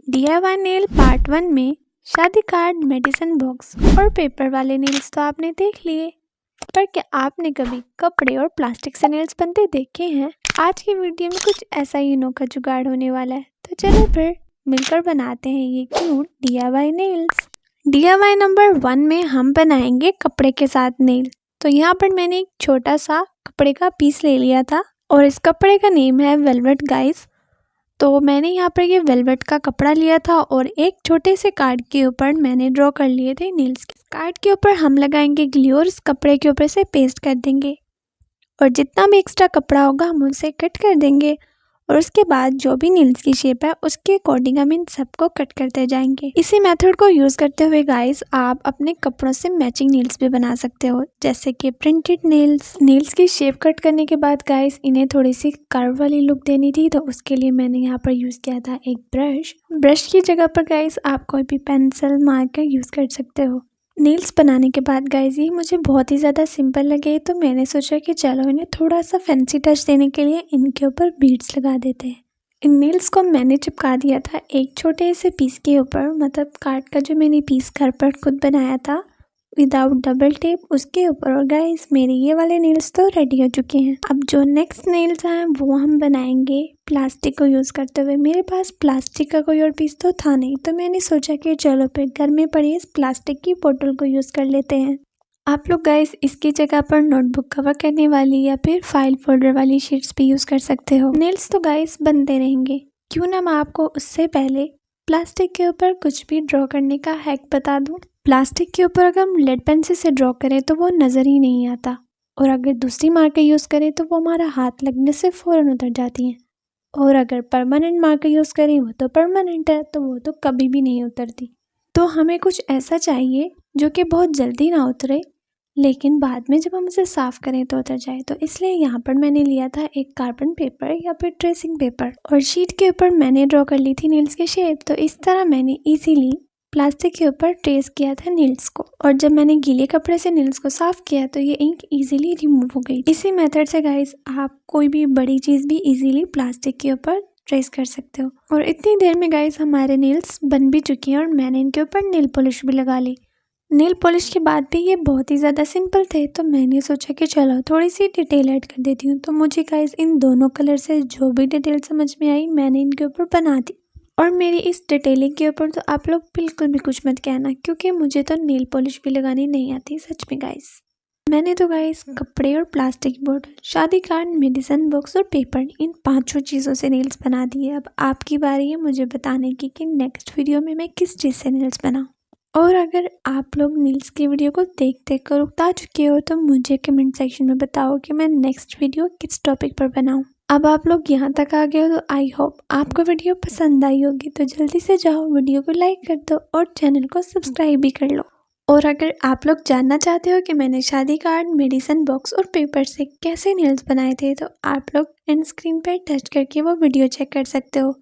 DIY nail part 1 में शादी card, medicine box और पेपर वाले नेल्स तो आपने देख लिए, पर क्या आपने कभी कपड़े और प्लास्टिक से नेल्स बनते देखे हैं? आज की वीडियो में कुछ ऐसा ही अनोखा जुगाड़ होने वाला है, तो चलो फिर मिलकर बनाते हैं ये cute DIY nails. DIY number 1 में हम बनाएंगे कपड़े के साथ नेल। तो यहाँ पर मैंने एक छोटा सा कपड़े का पीस ले लिया था और इस कपड़े का नेम है वेलवेट गाइस। तो मैंने यहाँ पर ये वेलवेट का कपड़ा लिया था और एक छोटे से कार्ड के ऊपर मैंने ड्रॉ कर लिए थे नेल्स के। कार्ड के ऊपर हम लगाएंगे ग्लू और इस कपड़े के ऊपर से पेस्ट कर देंगे और जितना भी एक्स्ट्रा कपड़ा होगा हम उसे कट कर देंगे और उसके बाद जो भी नेल्स की शेप है उसके अकॉर्डिंग हम इन सबको कट करते जाएंगे। इसी मेथड को यूज़ करते हुए गाइस आप अपने कपड़ों से मैचिंग नेल्स भी बना सकते हो, जैसे कि प्रिंटेड नेल्स। नेल्स की शेप कट करने के बाद गाइस इन्हें थोड़ी सी कर्व वाली लुक देनी थी, तो उसके लिए मैंने यहाँ पर यूज़ किया था एक ब्रश की जगह पर गाइस आप कोई भी पेंसिल मार्कर यूज़ कर सकते हो। नेल्स बनाने के बाद गाइस ये मुझे बहुत ही ज़्यादा सिंपल लगे, तो मैंने सोचा कि चलो इन्हें थोड़ा सा फैंसी टच देने के लिए इनके ऊपर बीड्स लगा देते हैं। इन नेल्स को मैंने चिपका दिया था एक छोटे से पीस के ऊपर, मतलब कार्ड का जो मैंने पीस घर पर खुद बनाया था विदाउट डबल टेप उसके ऊपर। और गाइस मेरे ये वाले नेल्स तो रेडी हो चुके हैं। अब जो नेक्स्ट नेल्स हैं वो हम बनाएंगे प्लास्टिक को यूज़ करते हुए। मेरे पास प्लास्टिक का कोई और पीस तो था नहीं, तो मैंने सोचा कि चलो फिर घर में पड़ी इस प्लास्टिक की बोतल को यूज़ कर लेते हैं। आप लोग गाइस इसकी जगह पर नोटबुक कवर करने वाली या फिर फाइल फोल्डर वाली शीट्स भी यूज़ कर सकते हो। नेल्स तो गाइस बनते रहेंगे, क्यों ना मैं आपको उससे पहले प्लास्टिक के ऊपर कुछ भी ड्रॉ करने का हैक बता दूं। प्लास्टिक के ऊपर अगर हम लेड पेंसिल से ड्रॉ करें तो वो नज़र ही नहीं आता, और अगर दूसरी मार्कर यूज़ करें तो वो हमारा हाथ लगने से फ़ौरन उतर जाती हैं, और अगर परमानेंट मार्कर यूज़ करें वो तो परमानेंट है, तो वो तो कभी भी नहीं उतरती। तो हमें कुछ ऐसा चाहिए जो कि बहुत जल्दी ना उतरे लेकिन बाद में जब हम उसे साफ़ करें तो उतर जाए। तो इसलिए यहाँ पर मैंने लिया था एक कार्बन पेपर या फिर ट्रेसिंग पेपर, और शीट के ऊपर मैंने ड्रॉ कर ली थी नेल्स की शेप। तो इस तरह मैंने इजीली प्लास्टिक के ऊपर ट्रेस किया था नेल्स को, और जब मैंने गीले कपड़े से नेल्स को साफ़ किया तो ये इंक इजीली रिमूव हो गई। इसी मेथड से गाइस आप कोई भी बड़ी चीज़ भी इजीली प्लास्टिक के ऊपर ट्रेस कर सकते हो। और इतनी देर में गाइस हमारे नेल्स बन भी चुकी हैं और मैंने इनके ऊपर नेल पॉलिश भी लगा ली। नेल पॉलिश के बाद भी ये बहुत ही ज़्यादा सिंपल थे, तो मैंने सोचा कि चलो थोड़ी सी डिटेल ऐड कर देती हूँ। तो मुझे गाइस इन दोनों कलर से जो भी डिटेल समझ में आई मैंने इनके ऊपर बना दी। और मेरी इस डिटेलिंग के ऊपर तो आप लोग बिल्कुल भी कुछ मत कहना, क्योंकि मुझे तो नेल पॉलिश भी लगानी नहीं आती सच में गाइस। मैंने तो गाइस कपड़े और प्लास्टिक बोतल, शादी कार्ड, मेडिसिन बॉक्स और पेपर, इन 5 चीज़ों से नेल्स बना दिए। अब आपकी बारी है मुझे बताने की कि नेक्स्ट वीडियो में मैं किस चीज़ से नेल्स बनाऊँ। और अगर आप लोग नेल्स की वीडियो को देख कर उकता चुके हो तो मुझे कमेंट सेक्शन में बताओ कि मैं नेक्स्ट वीडियो किस टॉपिक पर बनाऊं। अब आप लोग यहाँ तक आ गए हो तो आई होप आपको वीडियो पसंद आई होगी, तो जल्दी से जाओ वीडियो को लाइक कर दो और चैनल को सब्सक्राइब भी कर लो। और अगर आप लोग जानना चाहते हो कि मैंने शादी कार्ड, मेडिसिन बॉक्स और पेपर से कैसे नेल्स बनाए थे, तो आप लोग एंड स्क्रीन पर टच करके वो वीडियो चेक कर सकते हो।